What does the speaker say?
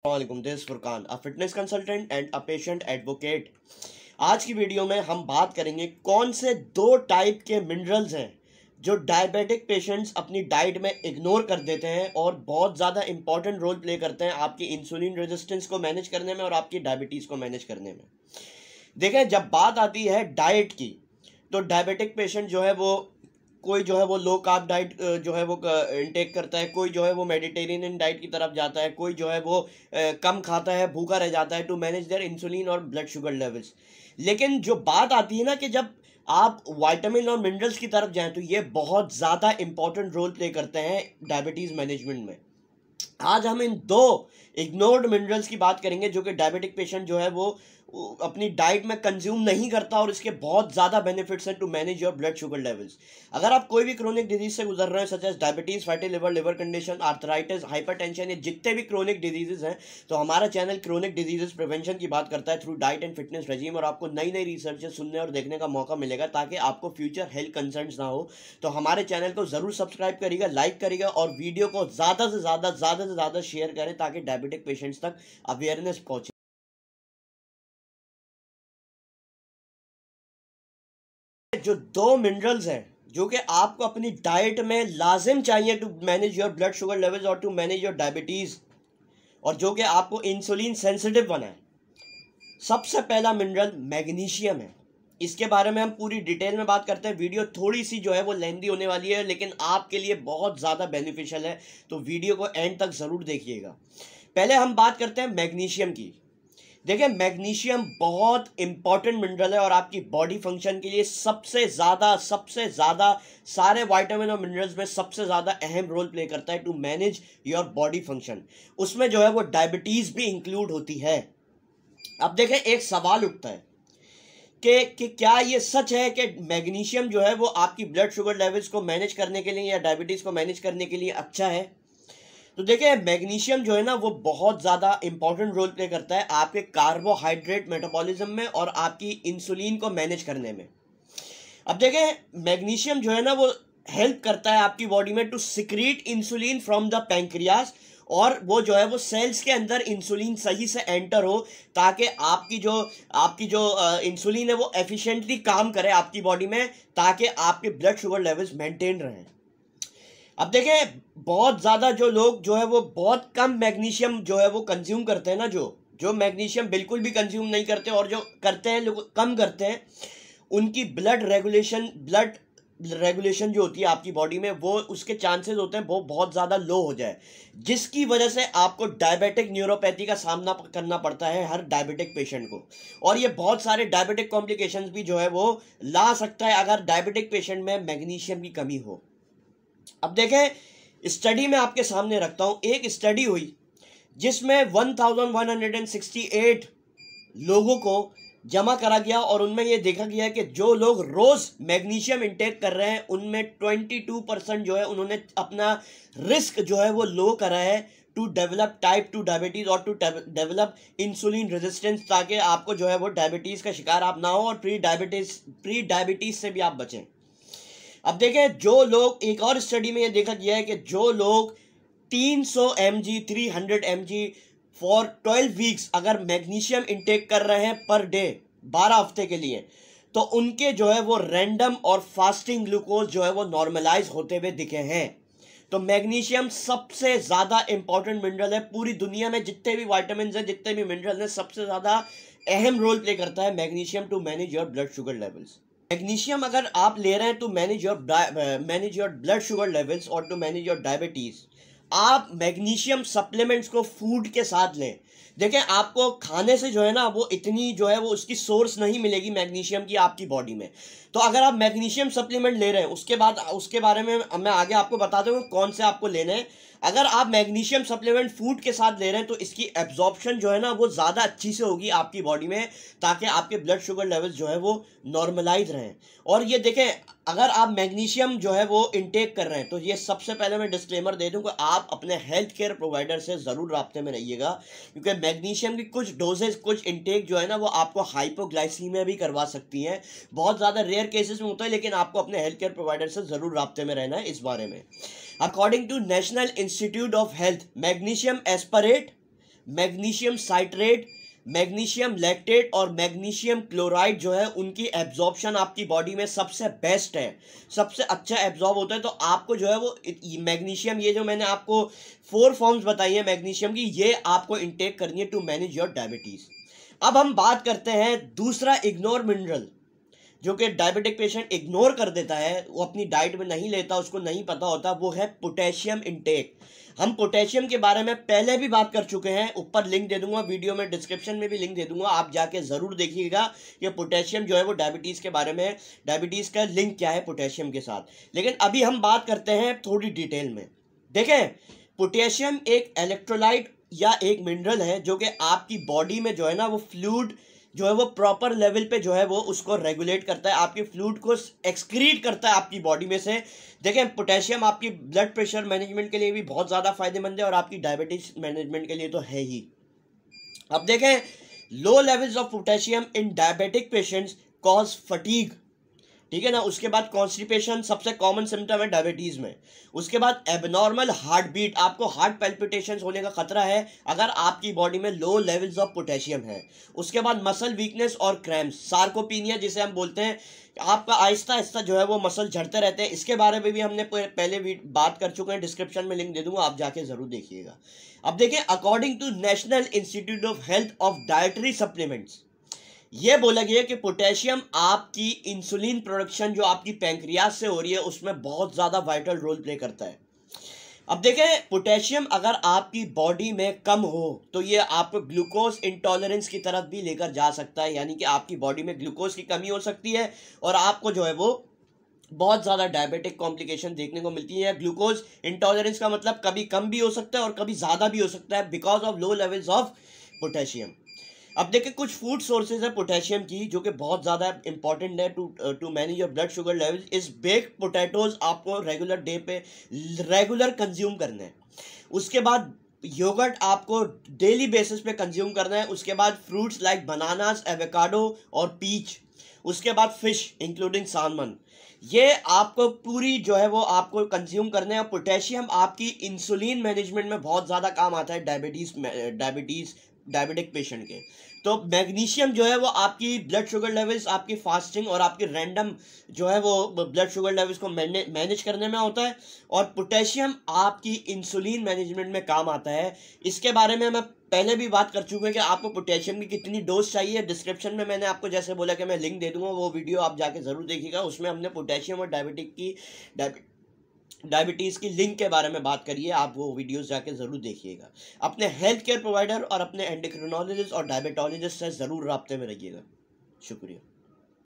वालेकुम, this Furqan a fitness consultant and a patient advocate. आज की वीडियो में हम बात करेंगे कौन से दो टाइप के मिनरल्स हैं जो डायबिटिक पेशेंट्स अपनी डाइट में इग्नोर कर देते हैं और बहुत ज़्यादा इंपॉर्टेंट रोल प्ले करते हैं आपकी इंसुलिन रेजिस्टेंस को मैनेज करने में और आपकी डायबिटीज़ को मैनेज करने में। देखें, जब बात आती है डाइट की तो डायबिटिक पेशेंट जो है वो कोई जो है वो लो कार्ब डाइट जो है वो इनटेक करता है, कोई जो है वो मेडिटेरेनियन डाइट की तरफ जाता है, कोई जो है वो कम खाता है, भूखा रह जाता है टू मैनेज देयर इंसुलिन और ब्लड शुगर लेवल्स। लेकिन जो बात आती है ना कि जब आप विटामिन और मिनरल्स की तरफ जाएं तो ये बहुत ज़्यादा इंपॉर्टेंट रोल प्ले करते हैं डायबिटीज़ मैनेजमेंट में। आज हम इन दो इग्नोर्ड मिनरल्स की बात करेंगे जो कि डायबिटिक पेशेंट जो है वो अपनी डाइट में कंज्यूम नहीं करता और इसके बहुत ज़्यादा बेनिफिट्स हैं to manage your blood sugar levels. अगर आप कोई भी क्रोनिक डिजीज से गुजर रहे हैं such as diabetes, fatty liver, liver condition, arthritis, hypertension, ये जितने भी क्रोनिक डिजीजेज हैं तो हमारा चैनल क्रोनिक डिजीजेज प्रिवेंशन की बात करता है through diet and fitness regime, और आपको नई नई रिसर्च सुनने और देखने का मौका मिलेगा ताकि आपको फ्यूचर हेल्थ कंसर्न्स ना हो। तो हमारे चैनल को ज़रूर सब्सक्राइब करिएगा, लाइक करिएगा और वीडियो को ज़्यादा से ज़्यादा शेयर करें ताकि डायबिटिक पेशेंट्स तक अवेयरनेस पहुंचे। जो दो मिनरल्स हैं जो कि आपको अपनी डाइट में लाजिम चाहिए to manage your blood sugar levels और टू मैनेज योर डायबिटीज़, और जो कि आपको इंसुलिन सेंसिटिव बनाए, सबसे पहला मिनरल मैग्नीशियम है। इसके बारे में हम पूरी डिटेल में बात करते हैं। वीडियो थोड़ी सी जो है वो लेंदी होने वाली है लेकिन आपके लिए बहुत ज़्यादा बेनिफिशियल है, तो वीडियो को एंड तक ज़रूर देखिएगा। पहले हम बात करते हैं मैग्नीशियम की। देखिए, मैग्नीशियम बहुत इंपॉर्टेंट मिनरल है और आपकी बॉडी फंक्शन के लिए सबसे ज़्यादा सारे विटामिन और मिनरल्स में सबसे ज़्यादा अहम रोल प्ले करता है to manage your body function. उसमें जो है वो डायबिटीज़ भी इंक्लूड होती है। अब देखें, एक सवाल उठता है कि क्या ये सच है कि मैग्नीशियम जो है वो आपकी ब्लड शुगर लेवल्स को मैनेज करने के लिए या डायबिटीज़ को मैनेज करने के लिए अच्छा है? तो देखिए, मैग्नीशियम जो है ना वो बहुत ज़्यादा इंपॉर्टेंट रोल प्ले करता है आपके कार्बोहाइड्रेट मेटाबॉलिज्म में और आपकी इंसुलिन को मैनेज करने में। अब देखें, मैग्नीशियम जो है ना वो हेल्प करता है आपकी बॉडी में to secrete insulin from the pancreas, और वो जो है वो सेल्स के अंदर इंसुलिन सही से एंटर हो ताकि आपकी जो इंसुलिन है वो एफिशिएंटली काम करे आपकी बॉडी में, ताकि आपके ब्लड शुगर लेवल्स मेंटेन रहें। अब देखें, बहुत ज़्यादा जो लोग जो है वो बहुत कम मैग्नीशियम जो है वो कंज्यूम करते हैं ना, जो मैग्नीशियम बिल्कुल भी कंज्यूम नहीं करते और जो करते हैं लोग कम करते हैं, उनकी ब्लड रेगुलेशन जो होती है आपकी बॉडी में वो उसके चांसेस होते हैं वो बहुत ज़्यादा लो हो जाए, जिसकी वजह से आपको डायबिटिक न्यूरोपैथी का सामना करना पड़ता है हर डायबिटिक पेशेंट को, और ये बहुत सारे डायबिटिक कॉम्प्लिकेशंस भी जो है वो ला सकता है अगर डायबिटिक पेशेंट में मैग्नीशियम की कमी हो। अब देखें, स्टडी में आपके सामने रखता हूं। एक स्टडी हुई जिसमें 1168 लोगों को जमा करा गया और उनमें यह देखा गया कि जो लोग रोज मैग्नीशियम इंटेक कर रहे हैं उनमें 22% जो है उन्होंने अपना रिस्क जो है वो लो करा है टू डेवलप टाइप 2 डायबिटीज और टू डेवलप इंसुलिन रेजिस्टेंस, ताकि आपको जो है वो डायबिटीज का शिकार आप ना हो और प्री डायबिटीज से भी आप बचें। अब देखें, जो लोग, एक और स्टडी में यह देखा गया है कि जो लोग 300 mg फॉर 12 वीक्स अगर मैग्नीशियम इंटेक कर रहे हैं पर डे 12 हफ्ते के लिए, तो उनके जो है वो रैंडम और फास्टिंग ग्लूकोज जो है वो नॉर्मलाइज होते हुए दिखे हैं। तो मैग्नीशियम सबसे ज़्यादा इंपॉर्टेंट मिनरल है पूरी दुनिया में, जितने भी विटामिन हैं, जितने भी मिनरल हैं, सबसे ज़्यादा अहम रोल प्ले करता है magnesium to manage your blood sugar levels. Magnesium अगर आप ले रहे हैं to manage your blood sugar levels और टू मैनेज योर डायबिटीज़, आप मैग्नीशियम सप्लीमेंट्स को फूड के साथ लें। देखें, आपको खाने से जो है ना वो इतनी जो है वो उसकी सोर्स नहीं मिलेगी मैग्नीशियम की आपकी बॉडी में। तो अगर आप मैग्नीशियम सप्लीमेंट ले रहे हैं उसके बारे में मैं आगे आपको बता दूंगा कौन से आपको लेने हैं। अगर आप मैग्नीशियम सप्लीमेंट फूड के साथ ले रहे हैं तो इसकी एब्जॉर्प्शन जो है ना वो ज़्यादा अच्छी से होगी आपकी बॉडी में, ताकि आपके ब्लड शुगर लेवल्स जो है वो नॉर्मलाइज रहें। और ये देखें, अगर आप मैग्नीशियम जो है वो इंटेक कर रहे हैं तो ये सबसे पहले मैं डिस्क्लेमर दे दूं कि आप अपने हेल्थ केयर प्रोवाइडर से ज़रूर राब्ते में रहिएगा, क्योंकि मैग्नीशियम की कुछ डोजेज, कुछ इंटेक जो है ना वो आपको हाइपोग्लाइसीमिया भी करवा सकती हैं। बहुत ज़्यादा रेयर केसेस में होता है, लेकिन आपको अपने हेल्थ केयर प्रोवाइडर से ज़रूर राब्ते में रहना है इस बारे में। According to national institute of health, magnesium aspartate magnesium citrate, magnesium lactate और मैग्नीशियम क्लोराइड जो है उनकी एब्जॉर्प्शन आपकी बॉडी में सबसे बेस्ट है, सबसे अच्छा एब्जॉर्ब होता है। तो आपको जो है वो मैग्नीशियम, ये जो मैंने आपको 4 फॉर्म्स बताई है मैग्नीशियम की, ये आपको इंटेक करनी है टू मैनेज योर डायबिटीज। अब हम बात करते हैं दूसरा इग्नोर मिनरल जो कि डायबिटिक पेशेंट इग्नोर कर देता है, वो अपनी डाइट में नहीं लेता, उसको नहीं पता होता, वो है पोटेशियम इंटेक। हम पोटेशियम के बारे में पहले भी बात कर चुके हैं, ऊपर लिंक दे दूंगा, वीडियो में डिस्क्रिप्शन में भी लिंक दे दूंगा, आप जाके जरूर देखिएगा कि पोटेशियम जो है वो डायबिटीज के बारे में, डायबिटीज का लिंक क्या है पोटेशियम के साथ। लेकिन अभी हम बात करते हैं थोड़ी डिटेल में। देखें, पोटेशियम एक इलेक्ट्रोलाइट या एक मिनरल है जो कि आपकी बॉडी में जो है ना वो फ्लूइड जो है वो प्रॉपर लेवल पे जो है वो उसको रेगुलेट करता है, आपकी फ्लूइड को एक्सक्रीट करता है आपकी बॉडी में से। देखें, पोटेशियम आपकी ब्लड प्रेशर मैनेजमेंट के लिए भी बहुत ज़्यादा फायदेमंद है और आपकी डायबिटीज मैनेजमेंट के लिए तो है ही। अब देखें, low levels of potassium in diabetic patients cause fatigue, ठीक है ना। उसके बाद कॉन्स्टिपेशन सबसे कॉमन सिम्टम है डायबिटीज में। उसके बाद एबनॉर्मल हार्ट बीट, आपको हार्ट पैल्पिटेशंस होने का खतरा है अगर आपकी बॉडी में लो लेवल्स ऑफ पोटेशियम है। उसके बाद मसल वीकनेस और क्रैम्प्स, सार्कोपीनिया जिसे हम बोलते हैं, आपका आहिस्ता आहिस्ता जो है वो मसल झड़ते रहते हैं। इसके बारे में भी हमने पहले बात कर चुके हैं, डिस्क्रिप्शन में लिंक दे दूंगा, आप जाके जरूर देखिएगा। अब देखिए, according to national institute of Health of Dietary Supplements, ये बोला गया कि पोटेशियम आपकी इंसुलिन प्रोडक्शन जो आपकी पैंक्रियाज से हो रही है उसमें बहुत ज़्यादा वाइटल रोल प्ले करता है। अब देखें, पोटेशियम अगर आपकी बॉडी में कम हो तो ये आपको ग्लूकोज इंटॉलरेंस की तरफ भी लेकर जा सकता है, यानी कि आपकी बॉडी में ग्लूकोज की कमी हो सकती है और आपको जो है वो बहुत ज़्यादा डायबिटिक कॉम्प्लिकेशन देखने को मिलती है। ग्लूकोज इंटॉलरेंस का मतलब कभी कम भी हो सकता है और कभी ज़्यादा भी हो सकता है because of low levels of potassium. अब देखिए, कुछ फूड सोर्सेज है पोटेशियम की जो कि बहुत ज़्यादा इंपॉर्टेंट है to manage your blood sugar level. इस बेक्ड पोटैटोज आपको रेगुलर डे पे रेगुलर कंज्यूम करना है। उसके बाद योगर्ट आपको डेली बेसिस पे कंज्यूम करना है। उसके बाद फ्रूट्स लाइक बनानास, एवोकाडो और पीच। उसके बाद फिश इंक्लूडिंग सालमन, ये आपको पूरी जो है वो आपको कंज्यूम करना है। पोटेशियम आपकी इंसुलिन मैनेजमेंट में बहुत ज़्यादा काम आता है डायबिटिक पेशेंट के। तो मैग्नीशियम जो है वो आपकी ब्लड शुगर लेवल्स, आपकी फास्टिंग और आपकी रैंडम जो है वो ब्लड शुगर लेवल्स को मैनेज करने में होता है। और पोटेशियम आपकी इंसुलिन मैनेजमेंट में काम आता है। इसके बारे में मैं पहले भी बात कर चुका हूँ कि आपको पोटेशियम की कितनी डोज चाहिए। डिस्क्रिप्शन में मैंने आपको जैसे बोला कि मैं लिंक दे दूंगा, वो वीडियो आप जाके ज़रूर देखिएगा। उसमें हमने पोटेशियम और डायबिटीज़ की लिंक के बारे में बात करी है, आप वो वीडियोस जाके ज़रूर देखिएगा। अपने हेल्थ केयर प्रोवाइडर और अपने एंडोक्रिनोलॉजिस्ट और डायबिटोलॉजिस्ट से ज़रूर राब्ते में रहिएगा। शुक्रिया।